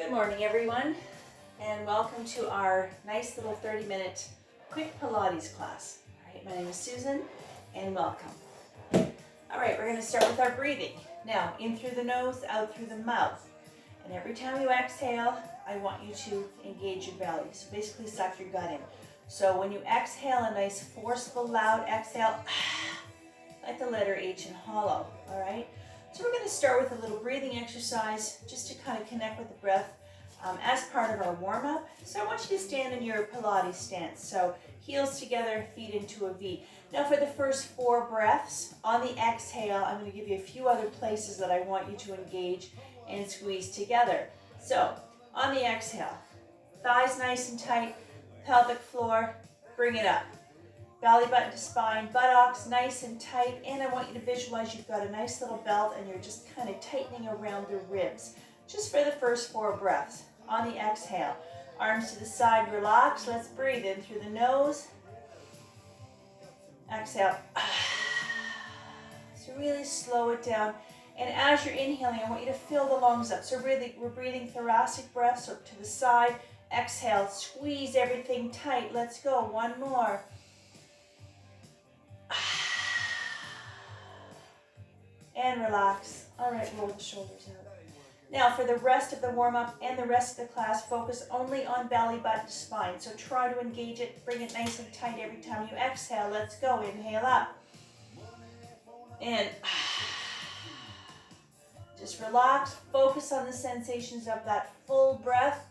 Good morning, everyone, and welcome to our nice little 30-minute quick Pilates class. All right, my name is Susan, and welcome. All right, we're going to start with our breathing. Now, in through the nose, out through the mouth. And every time you exhale, I want you to engage your belly. So basically suck your gut in. So when you exhale, a nice forceful, loud exhale, like the letter H in hollow, all right? So we're going to start with a little breathing exercise just to kind of connect with the breath as part of our warm-up. So I want you to stand in your Pilates stance. So heels together, feet into a V. Now for the first 4 breaths, on the exhale, I'm going to give you a few other places that I want you to engage and squeeze together. So on the exhale, thighs nice and tight, pelvic floor, bring it up. Belly button to spine, buttocks nice and tight, and I want you to visualize you've got a nice little belt and you're just kind of tightening around the ribs, just for the first 4 breaths. On the exhale, arms to the side, relax. Let's breathe in through the nose. Exhale. So really slow it down. And as you're inhaling, I want you to fill the lungs up. So really, we're breathing thoracic breaths up to the side. Exhale, squeeze everything tight. Let's go. One more. And relax. All right, roll the shoulders out. Now for the rest of the warm-up and the rest of the class, focus only on belly button to spine. So try to engage it, bring it nice and tight every time you exhale. Let's go. Inhale up. And just relax. Focus on the sensations of that full breath.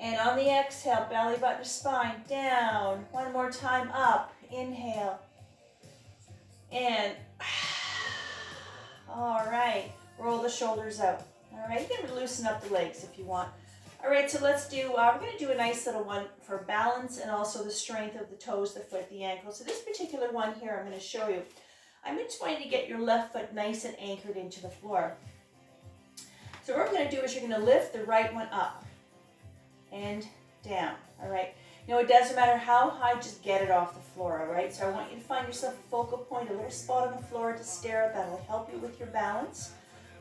And on the exhale, belly button to spine, down. One more time, up. Inhale. And all right, roll the shoulders out. All right, you can loosen up the legs if you want. All right, so let's do, we're going to do a nice little one for balance and also the strength of the toes, the foot, the ankle. So this particular one here I'm going to show you. I'm just going to get your left foot nice and anchored into the floor. So what we're going to do is you're going to lift the right one up and down, all right? Now it doesn't matter how high, just get it off the floor, all right? So I want you to find yourself a focal point, a little spot on the floor to stare at. That'll help you with your balance.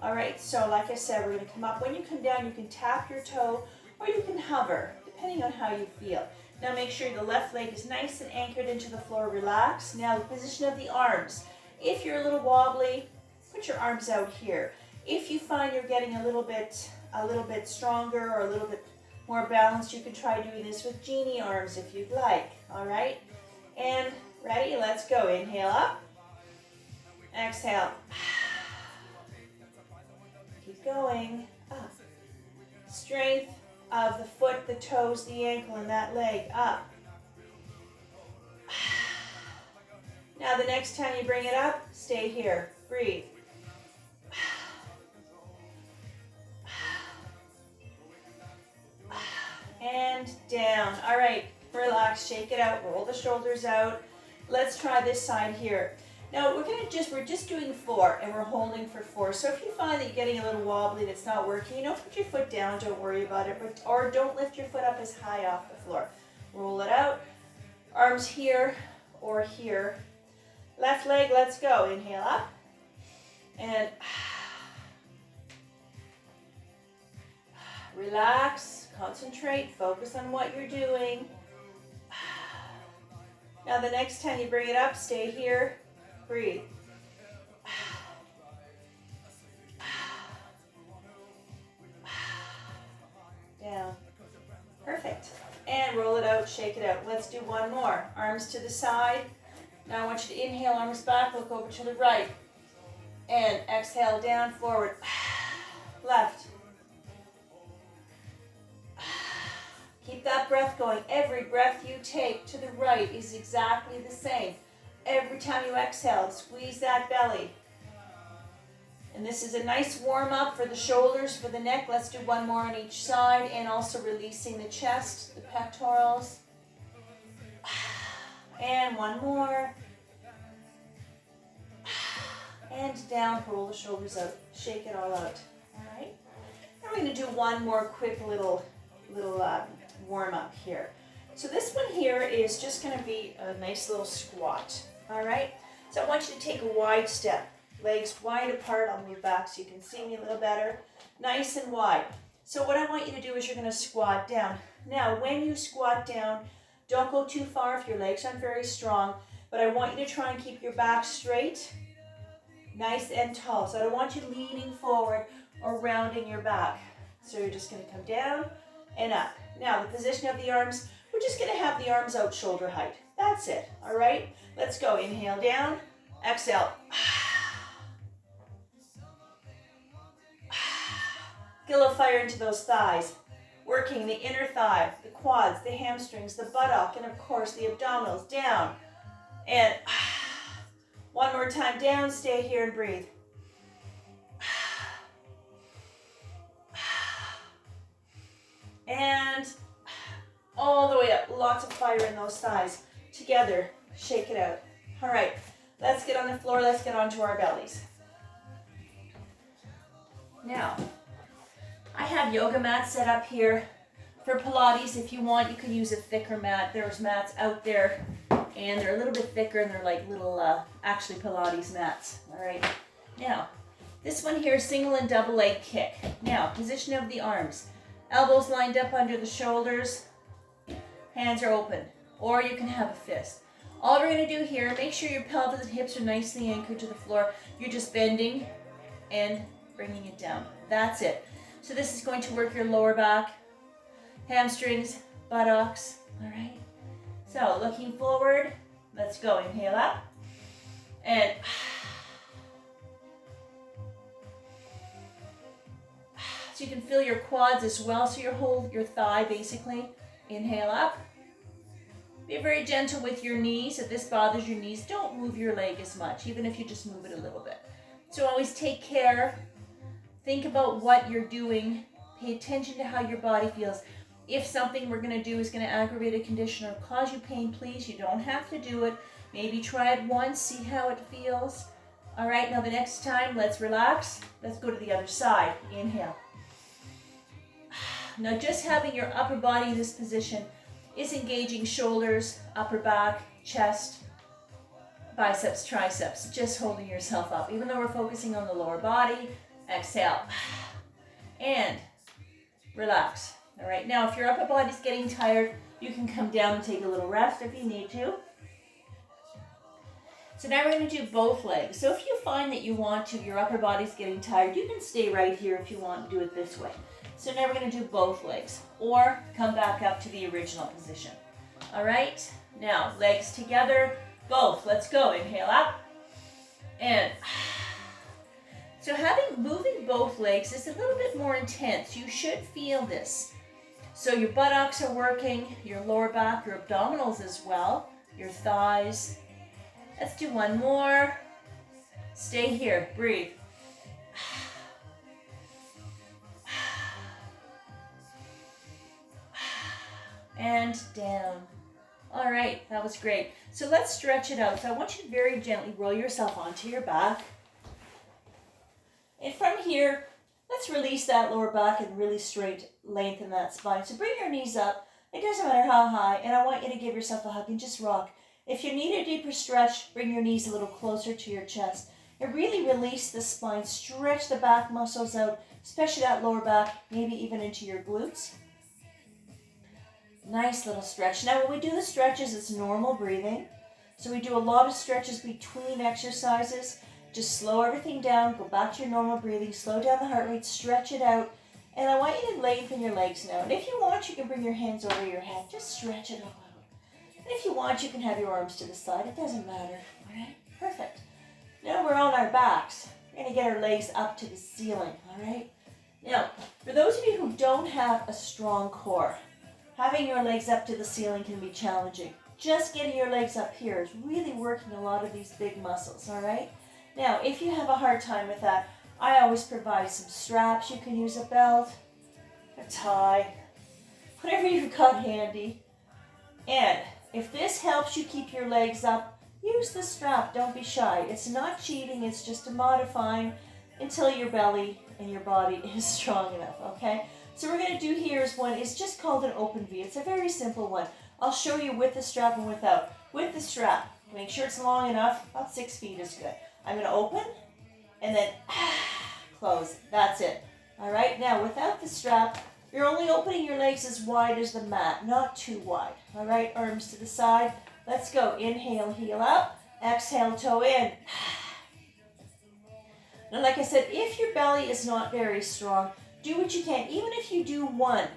All right, so like I said, we're going to come up. When you come down, you can tap your toe or you can hover, depending on how you feel. Now make sure the left leg is nice and anchored into the floor. Relax. Now the position of the arms. If you're a little wobbly, put your arms out here. If you find you're getting a little bit stronger or a little bit more balanced, you can try doing this with genie arms if you'd like. All right, and ready? Let's go. Inhale up. Exhale. Keep going. Up. Strength of the foot, the toes, the ankle, and that leg. Up. Now the next time you bring it up, stay here. Breathe. And down. All right, relax, shake it out, roll the shoulders out. Let's try this side here. Now we're just doing 4 and we're holding for 4. So if you find that you're getting a little wobbly and it's not working, put your foot down, don't worry about it, or don't lift your foot up as high off the floor. Roll it out, arms here or here. Left leg, let's go. Inhale up and relax, concentrate, focus on what you're doing. Now the next time you bring it up, stay here, breathe. Down. Perfect. And roll it out, shake it out. Let's do one more. Arms to the side. Now I want you to inhale, arms back, look over to the right. And exhale, down, forward. Left. Keep that breath going. Every breath you take to the right is exactly the same. Every time you exhale, squeeze that belly. And this is a nice warm-up for the shoulders, for the neck. Let's do one more on each side, and also releasing the chest, the pectorals. And one more. And down, roll the shoulders out. Shake it all out. All right? Now we're going to do one more quick little warm-up here. So this one here is just going to be a nice little squat. All right? So I want you to take a wide step. Legs wide apart. I'll move back so you can see me a little better. Nice and wide. So what I want you to do is you're going to squat down. Now, when you squat down, don't go too far if your legs aren't very strong, but I want you to try and keep your back straight, nice and tall. So I don't want you leaning forward or rounding your back. So you're just going to come down and up. Now, the position of the arms, we're just going to have the arms out shoulder height. That's it, all right? Let's go. Inhale down, exhale. Get a little fire into those thighs. Working the inner thigh, the quads, the hamstrings, the buttock, and of course the abdominals. Down. And one more time down. Stay here and breathe. And all the way up. Lots of fire in those thighs. Together. Shake it out. All right. Let's get on the floor. Let's get onto our bellies. Now, I have yoga mats set up here. For Pilates, if you want, you can use a thicker mat. There's mats out there, and they're a little bit thicker, and they're like little, actually Pilates mats. All right. Now, this one here, single and double leg kick. Now, position of the arms. Elbows lined up under the shoulders. Hands are open, or you can have a fist. All we're going to do here, make sure your pelvis and hips are nicely anchored to the floor. You're just bending and bringing it down. That's it. So this is going to work your lower back, hamstrings, buttocks, all right? So looking forward, let's go. Inhale up, and so you can feel your quads as well, so you hold your thigh basically. Inhale up. Be very gentle with your knees. If this bothers your knees, don't move your leg as much, even if you just move it a little bit. So always take care. Think about what you're doing. Pay attention to how your body feels. If something we're going to do is going to aggravate a condition or cause you pain, please, you don't have to do it. Maybe try it once, see how it feels. All right, now the next time, let's relax. Let's go to the other side. Inhale. Now just having your upper body in this position is engaging shoulders, upper back, chest, biceps, triceps, just holding yourself up. Even though we're focusing on the lower body, exhale. And relax. All right, now if your upper body's getting tired, you can come down and take a little rest if you need to. So now we're going to do both legs. So if you find that you want to, your upper body's getting tired, you can stay right here if you want to do it this way. So now we're going to do both legs, or come back up to the original position. All right, now legs together, both. Let's go. Inhale up, and so moving both legs is a little bit more intense. You should feel this. So your buttocks are working, your lower back, your abdominals as well, your thighs. Let's do one more. Stay here, breathe. And down. All right, that was great. So let's stretch it out. So I want you to very gently roll yourself onto your back. And from here, let's release that lower back and really lengthen that spine. So bring your knees up. It doesn't matter how high. And I want you to give yourself a hug and just rock. If you need a deeper stretch, bring your knees a little closer to your chest. And really release the spine. Stretch the back muscles out, especially that lower back, maybe even into your glutes. Nice little stretch. Now when we do the stretches, it's normal breathing. So we do a lot of stretches between exercises. Just slow everything down, go back to your normal breathing, slow down the heart rate, stretch it out. And I want you to lengthen your legs now. And if you want, you can bring your hands over your head. Just stretch it all out. And if you want, you can have your arms to the side. It doesn't matter. All right? Perfect. Now we're on our backs. We're going to get our legs up to the ceiling. All right? Now, for those of you who don't have a strong core, having your legs up to the ceiling can be challenging. Just getting your legs up here is really working a lot of these big muscles, all right? Now, if you have a hard time with that, I always provide some straps. You can use a belt, a tie, whatever you've got handy. And if this helps you keep your legs up, use the strap. Don't be shy. It's not cheating. It's just a modifying until your belly and your body is strong enough, okay? So we're going to do here is one. It's just called an open V. It's a very simple one. I'll show you with the strap and without. With the strap, make sure it's long enough. About 6 feet is good. I'm going to open and then close. That's it. All right, now without the strap, you're only opening your legs as wide as the mat, not too wide. All right, arms to the side. Let's go. Inhale, heel up. Exhale, toe in. Now, like I said, if your belly is not very strong, do what you can. Even if you do one,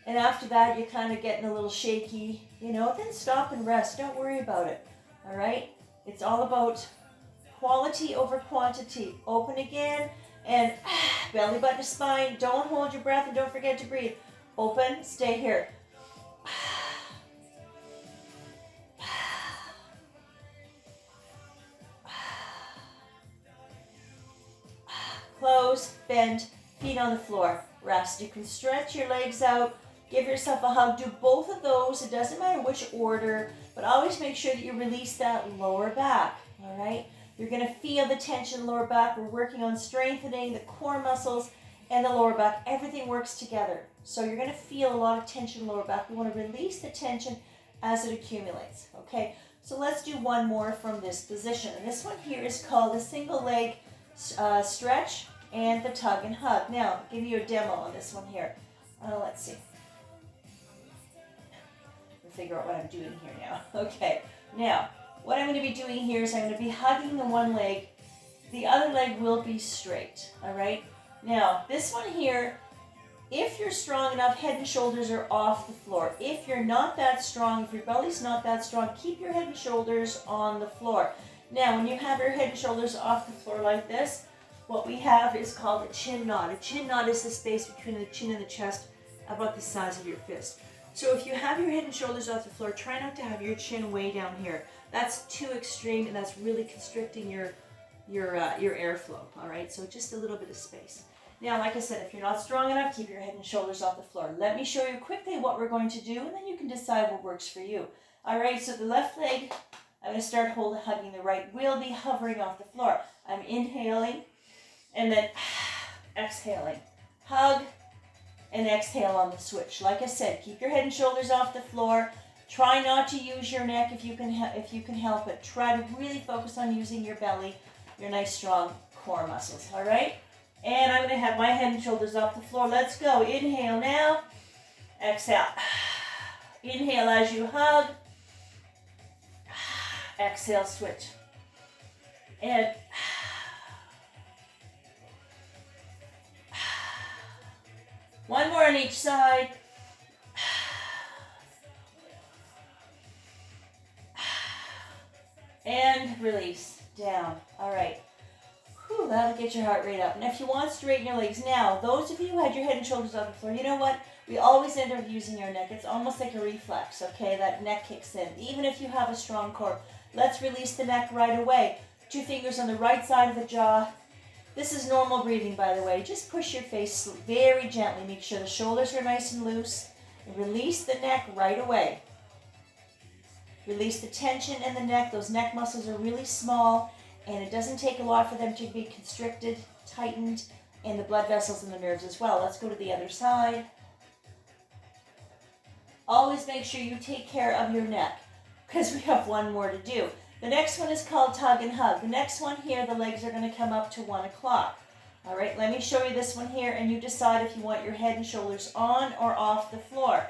and after that you're kind of getting a little shaky, then stop and rest. Don't worry about it. All right? It's all about quality over quantity. Open again, and belly button to spine. Don't hold your breath, and don't forget to breathe. Open, stay here. Close, bend, feet on the floor. Rest. You can stretch your legs out. Give yourself a hug. Do both of those. It doesn't matter which order, but always make sure that you release that lower back. All right? You're going to feel the tension in the lower back. We're working on strengthening the core muscles and the lower back. Everything works together. So you're going to feel a lot of tension in the lower back. We want to release the tension as it accumulates. Okay? So let's do one more from this position. And this one here is called a single leg stretch and the tug and hug. Now, I'll give you a demo on this one here. Let's see. We'll figure out what I'm doing here now. Okay. Now, what I'm going to be doing here is I'm going to be hugging the one leg. The other leg will be straight. All right? Now, this one here, if you're strong enough, head and shoulders are off the floor. If you're not that strong, if your belly's not that strong, keep your head and shoulders on the floor. Now, when you have your head and shoulders off the floor like this, what we have is called a chin knot. A chin knot is the space between the chin and the chest, about the size of your fist. So if you have your head and shoulders off the floor, try not to have your chin way down here. That's too extreme, and that's really constricting your airflow. All right, so just a little bit of space. Now, like I said, if you're not strong enough, keep your head and shoulders off the floor. Let me show you quickly what we're going to do, and then you can decide what works for you. All right, so the left leg, I'm going to start hugging. The right will be hovering off the floor. I'm inhaling and then exhaling. Hug and exhale on the switch. Like I said, keep your head and shoulders off the floor. Try not to use your neck if you can help it. Try to really focus on using your belly, your nice strong core muscles. All right? And I'm going to have my head and shoulders off the floor. Let's go. Inhale now. Exhale. Inhale as you hug. Exhale, switch. And one more on each side. And release. Down. All right. Whew, that'll get your heart rate up. And if you want, straighten your legs. Now, those of you who had your head and shoulders off the floor, you know what? We always end up using our neck. It's almost like a reflex, okay? That neck kicks in. Even if you have a strong core. Let's release the neck right away. 2 fingers on the right side of the jaw. This is normal breathing, by the way. Just push your face very gently. Make sure the shoulders are nice and loose. And release the neck right away. Release the tension in the neck. Those neck muscles are really small, and it doesn't take a lot for them to be constricted, tightened, and the blood vessels and the nerves as well. Let's go to the other side. Always make sure you take care of your neck, because we have one more to do. The next one is called tug and hug. The next one here, the legs are going to come up to 1 o'clock. All right, let me show you this one here, and you decide if you want your head and shoulders on or off the floor.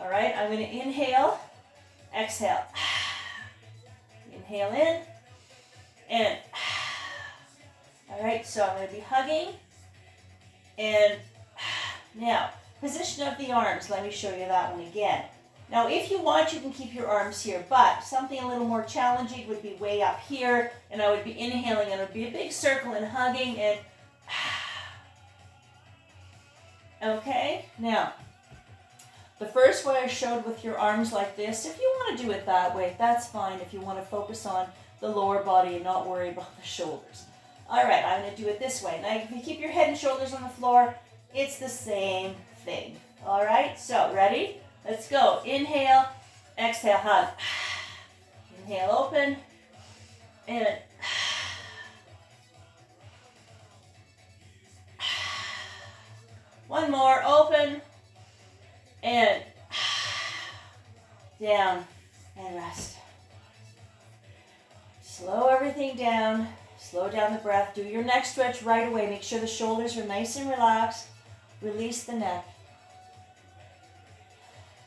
All right, I'm going to inhale, exhale. Inhale in, and all right, so I'm going to be hugging, and now, position of the arms. Let me show you that one again. Now, if you want, you can keep your arms here, but something a little more challenging would be way up here, and I would be inhaling, and it would be a big circle and hugging, and okay? Now, the first way I showed with your arms like this, if you want to do it that way, that's fine if you want to focus on the lower body and not worry about the shoulders. All right, I'm going to do it this way. Now, if you keep your head and shoulders on the floor, it's the same thing. All right, so ready? Let's go. Inhale, exhale, hug. Inhale, open, and one more, open, and down, and rest. Slow everything down. Slow down the breath. Do your neck stretch right away. Make sure the shoulders are nice and relaxed. Release the neck.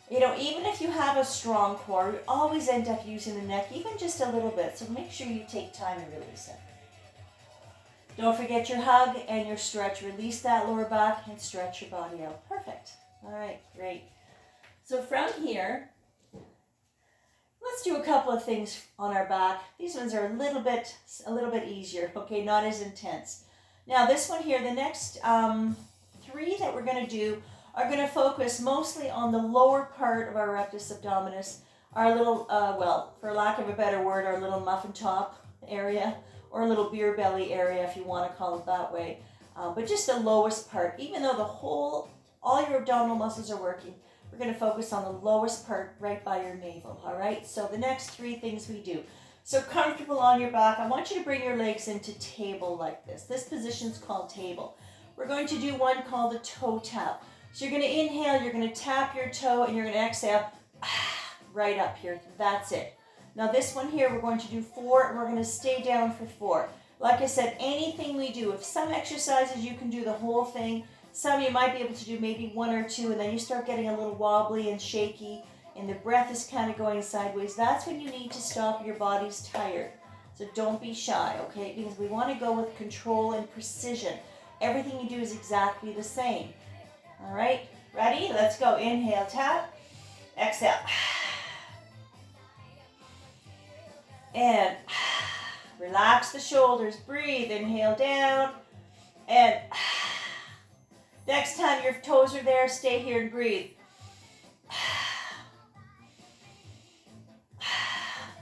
You know, even if you have a strong core, you always end up using the neck, even just a little bit. So make sure you take time to release it. Don't forget your hug and your stretch. Release that lower back and stretch your body out. Perfect. All right, great. So from here, let's do a couple of things on our back. These ones are a little bit easier, okay, not as intense. Now this one here, the next 3 that we're going to do are going to focus mostly on the lower part of our rectus abdominis, our little, well, for lack of a better word, our little muffin top area, or a little beer belly area if you want to call it that way. But just the lowest part, even though all your abdominal muscles are working, we're going to focus on the lowest part right by your navel, all right? So the next 3 things we do. So comfortable on your back. I want you to bring your legs into table like this. This position is called table. We're going to do one called a toe tap. So you're going to inhale, you're going to tap your toe, and you're going to exhale right up here. That's it. Now this one here, we're going to do 4, and we're going to stay down for 4. Like I said, anything we do, if some exercises you can do the whole thing, some you might be able to do maybe 1 or 2, and then you start getting a little wobbly and shaky, and the breath is kind of going sideways. That's when you need to stop. Your body's tired. So don't be shy, okay? Because we want to go with control and precision. Everything you do is exactly the same. All right, ready? Let's go. Inhale, tap. Exhale. And relax the shoulders. Breathe. Inhale down. And next time your toes are there, stay here and breathe.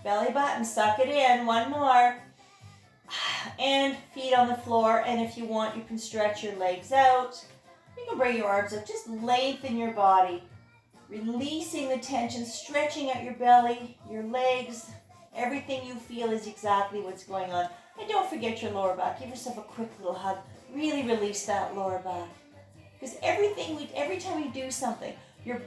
Belly button, suck it in. 1 more. And feet on the floor. And if you want, you can stretch your legs out. You can bring your arms up. Just lengthen your body. Releasing the tension, stretching out your belly, your legs. Everything you feel is exactly what's going on. And don't forget your lower back. Give yourself a quick little hug. Really release that lower back. Because every time you do something, you're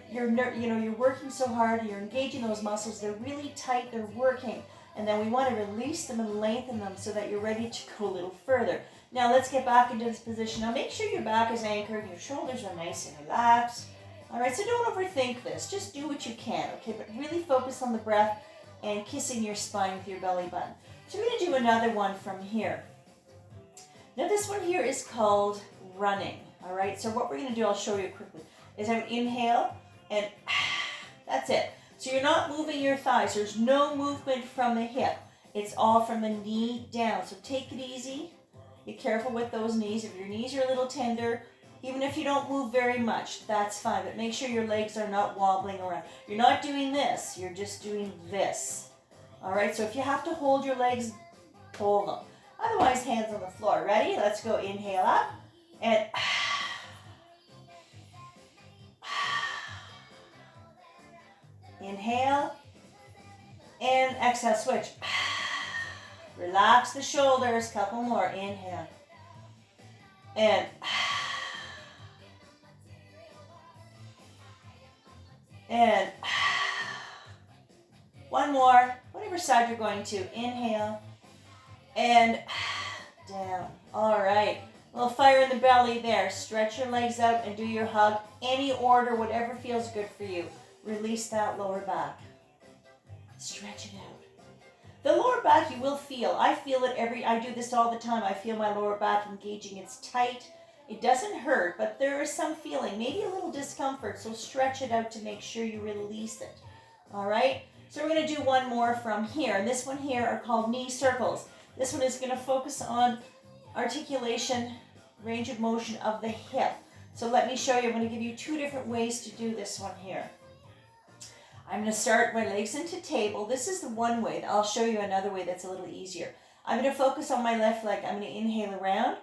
working so hard, you're engaging those muscles, they're really tight, they're working. And then we want to release them and lengthen them so that you're ready to go a little further. Now let's get back into this position. Now make sure your back is anchored, your shoulders are nice and relaxed. All right, so don't overthink this. Just do what you can, okay? But really focus on the breath and kissing your spine with your belly button. So we're going to do another one from here. Now this one here is called running, all right? So what we're going to do, I'll show you quickly, is I would inhale and that's it. So you're not moving your thighs. There's no movement from the hip. It's all from the knee down. So take it easy. Be careful with those knees. If your knees are a little tender, even if you don't move very much, that's fine. But make sure your legs are not wobbling around. You're not doing this. You're just doing this. All right, so if you have to hold your legs, hold them. Otherwise, hands on the floor. Ready? Let's go. Inhale up and inhale and exhale. Switch. Relax the shoulders. Couple more. Inhale and one more. Whatever side you're going to. Inhale and down. All right. A little fire in the belly there. Stretch your legs out and do your hug. Any order, whatever feels good for you. Release that lower back. Stretch it out. The lower back you will feel. I feel it I do this all the time. I feel my lower back engaging. It's tight. It doesn't hurt, but there is some feeling, maybe a little discomfort. So stretch it out to make sure you release it. All right? So we're going to do one more from here. And this one here are called knee circles. This one is going to focus on articulation, range of motion of the hip. So let me show you. I'm going to give you 2 different ways to do this one here. I'm going to start my legs into table. This is the one way. I'll show you another way that's a little easier. I'm going to focus on my left leg. I'm going to inhale around,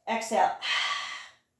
exhale,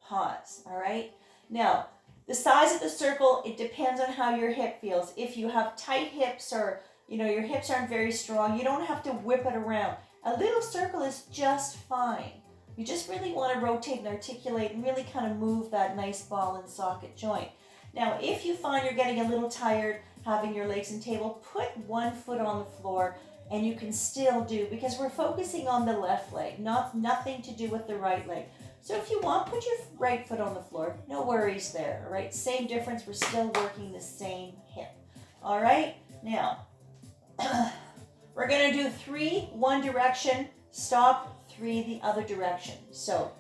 pause. All right? Now, the size of the circle, it depends on how your hip feels. If you have tight hips or, your hips aren't very strong, you don't have to whip it around. A little circle is just fine. You just really want to rotate and articulate and really kind of move that nice ball and socket joint. Now, if you find you're getting a little tired having your legs in table, put one foot on the floor and you can still do, because we're focusing on the left leg, nothing to do with the right leg. So if you want, put your right foot on the floor. No worries there, all right? Same difference. We're still working the same hip, all right? Now, we're going to do 3 one direction, stop, 3 the other direction. So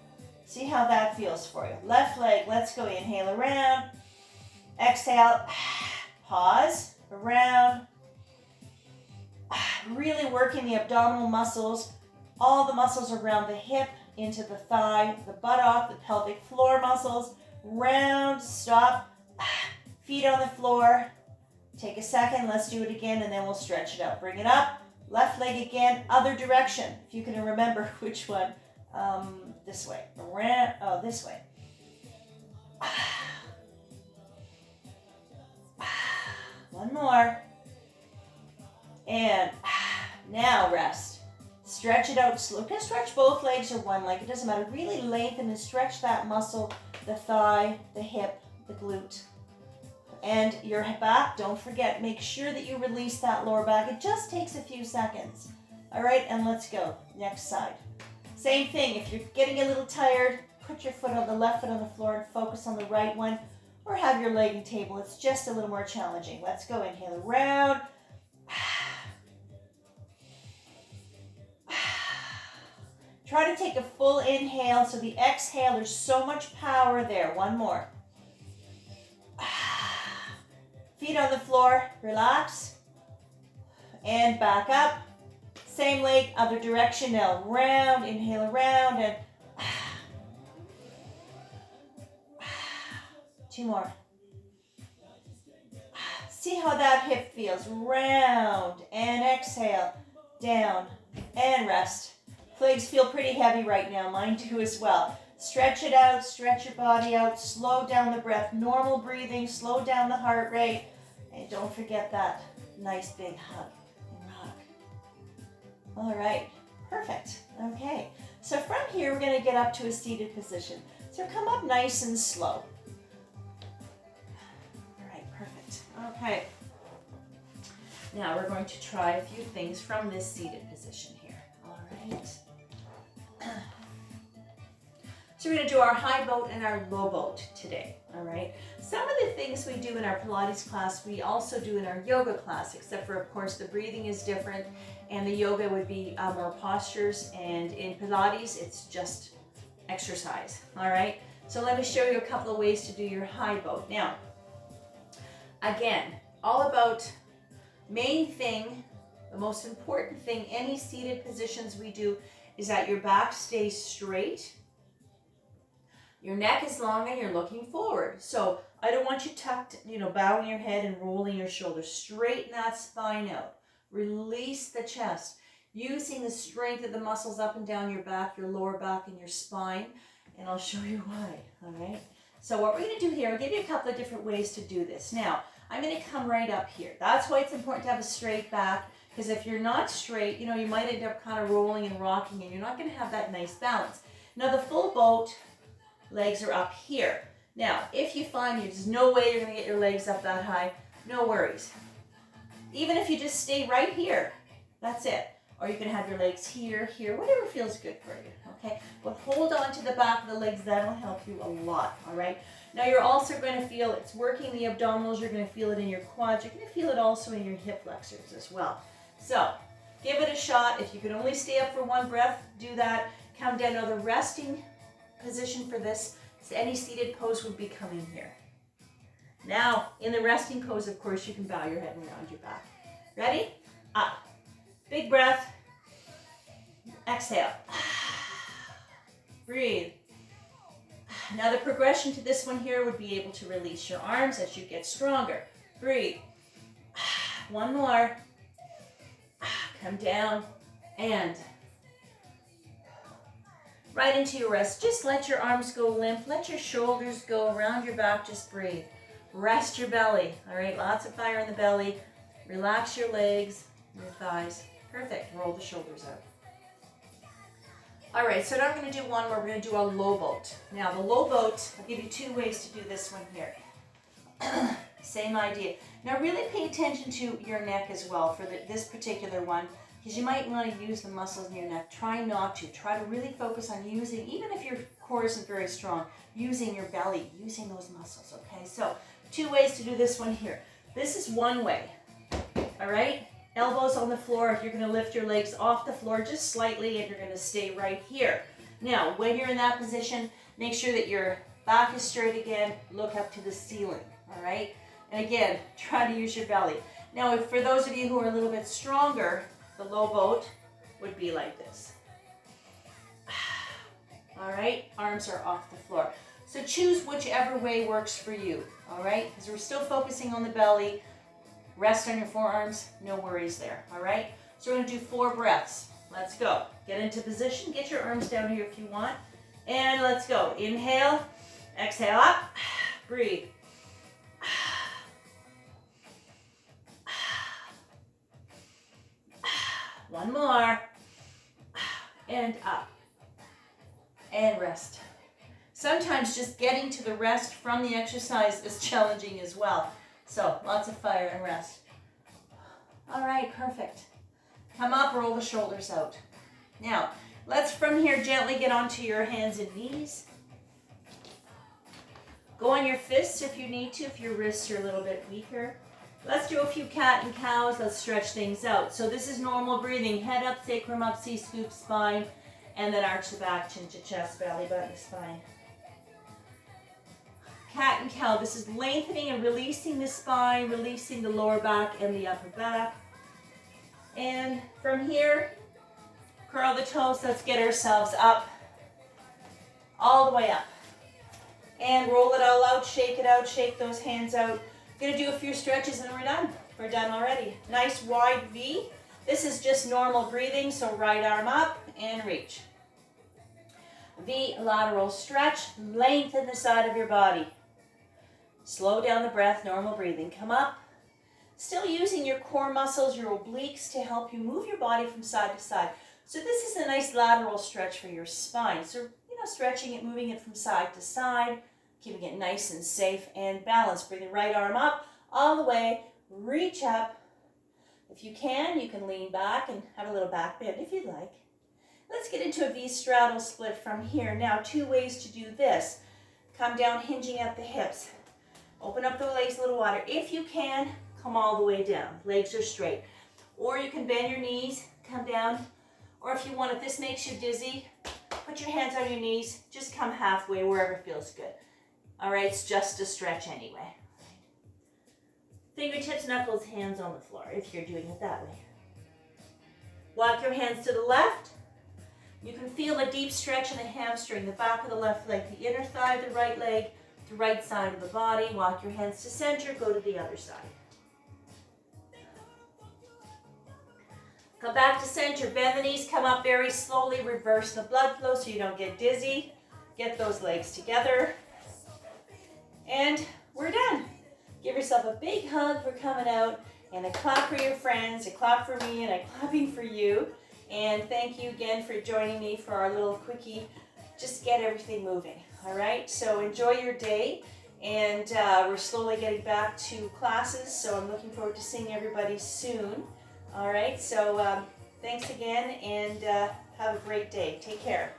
see how that feels for you. Left leg, let's go. Inhale around, exhale, pause, around. Really working the abdominal muscles, all the muscles around the hip, into the thigh, the buttock, the pelvic floor muscles. Round, stop, feet on the floor. Take a second, let's do it again, and then we'll stretch it out. Bring it up, left leg again, other direction. If you can remember which one, this way. Around, oh, this way. One more. And now rest. Stretch it out slow. You can stretch both legs or one leg. It doesn't matter. Really lengthen and stretch that muscle, the thigh, the hip, the glute. And your back, don't forget, make sure that you release that lower back. It just takes a few seconds. All right, and let's go. Next side. Same thing. If you're getting a little tired, put your foot on the left foot on the floor and focus on the right one, or have your legging table. It's just a little more challenging. Let's go. Inhale around. Try to take a full inhale, so the exhale, there's so much power there. One more. Feet on the floor, relax. And back up. Same leg, other direction now. Round, inhale around, and 2 more. See how that hip feels. Round, and exhale, down, and rest. Legs feel pretty heavy right now, mine too as well. Stretch it out, stretch your body out, slow down the breath, normal breathing, slow down the heart rate, and don't forget that nice big hug and rock. All right, perfect. Okay, so from here we're going to get up to a seated position. So come up nice and slow. All right, perfect. Okay, now we're going to try a few things from this seated position here. All right. So we're going to do our high boat and our low boat today, all right? Some of the things we do in our Pilates class, we also do in our yoga class, except for, of course, the breathing is different, and the yoga would be more postures, and in Pilates, it's just exercise, all right? So let me show you a couple of ways to do your high boat. Now, again, all about main thing, the most important thing, any seated positions we do, is that your back stays straight. Your neck is long and you're looking forward. So I don't want you tucked, bowing your head and rolling your shoulders. Straighten that spine out. Release the chest. Using the strength of the muscles up and down your back, your lower back, and your spine. And I'll show you why, all right? So what we're going to do here, I'll give you a couple of different ways to do this. Now, I'm going to come right up here. That's why it's important to have a straight back, because if you're not straight, you might end up kind of rolling and rocking, and you're not going to have that nice balance. Now, the full boat, legs are up here. Now, if you find there's no way you're going to get your legs up that high, no worries. Even if you just stay right here, that's it. Or you can have your legs here, whatever feels good for you, okay? But hold on to the back of the legs. That'll help you a lot, all right? Now, you're also going to feel it's working the abdominals. You're going to feel it in your quads. You're going to feel it also in your hip flexors as well. So, give it a shot. If you can only stay up for one breath, do that. Come down. Now, the resting position for this, so any seated pose would be coming here. Now, in the resting pose, of course, you can bow your head around your back. Ready? Up. Big breath. Exhale. Breathe. Now, the progression to this one here would be able to release your arms as you get stronger. Breathe. One more. Come down and right into your rest. Just let your arms go limp. Let your shoulders go around your back. Just breathe. Rest your belly. All right, lots of fire in the belly. Relax your legs, your thighs. Perfect. Roll the shoulders out. All right, so now we're going to do one where we're going to do a low boat. Now, the low boat, I'll give you 2 ways to do this one here. Same idea. Now, really pay attention to your neck as well for this particular one. because you might want to use the muscles in your neck. Try not to. Try to really focus on using, even if your core isn't very strong, using your belly, using those muscles, okay? So 2 ways to do this one here. This is one way, all right? Elbows on the floor. You're going to lift your legs off the floor just slightly, and you're going to stay right here. Now, when you're in that position, make sure that your back is straight again. Look up to the ceiling, all right? And again, try to use your belly. Now, for those of you who are a little bit stronger, the low boat would be like this. All right, arms are off the floor. So choose whichever way works for you, all right? Because we're still focusing on the belly. Rest on your forearms, no worries there, all right? So we're gonna do 4 breaths. Let's go. Get into position, get your arms down here if you want. And let's go. Inhale, exhale up, breathe. One more, and up, and rest. Sometimes just getting to the rest from the exercise is challenging as well. So lots of fire and rest. All right, perfect. Come up, roll the shoulders out. Now, let's from here gently get onto your hands and knees. Go on your fists if you need to, if your wrists are a little bit weaker. Let's do a few cat and cows. Let's stretch things out. So this is normal breathing. Head up, sacrum up, C-scoop, spine, and then arch the back, chin to chest, belly button, spine. Cat and cow. This is lengthening and releasing the spine, releasing the lower back and the upper back. And from here, curl the toes. Let's get ourselves up, all the way up. And roll it all out, shake it out, shake those hands out. Gonna do a few stretches and we're done. We're done already. Nice wide V. This is just normal breathing, so right arm up and reach. V, lateral stretch, lengthen the side of your body. Slow down the breath, normal breathing. Come up. Still using your core muscles, your obliques to help you move your body from side to side. So this is a nice lateral stretch for your spine. So, stretching it, moving it from side to side, keeping it nice and safe and balanced. Bring the right arm up all the way, reach up. If you can lean back and have a little back bend if you'd like. Let's get into a V straddle split from here. Now, 2 ways to do this. Come down, hinging at the hips. Open up the legs a little wider. If you can, come all the way down. Legs are straight. Or you can bend your knees, come down. Or if you want, if this makes you dizzy, put your hands on your knees. Just come halfway, wherever feels good. All right, it's just a stretch anyway. Fingertips, knuckles, hands on the floor if you're doing it that way. Walk your hands to the left. You can feel a deep stretch in the hamstring, the back of the left leg, the inner thigh of the right leg, the right side of the body. Walk your hands to center, go to the other side. Come back to center, bend the knees, come up very slowly, reverse the blood flow so you don't get dizzy. Get those legs together. And we're done. Give yourself a big hug for coming out, and a clap for your friends, a clap for me, and a clapping for you. And thank you again for joining me for our little quickie, just get everything moving, all right? So enjoy your day, and we're slowly getting back to classes, so I'm looking forward to seeing everybody soon, all right? So thanks again, and have a great day. Take care.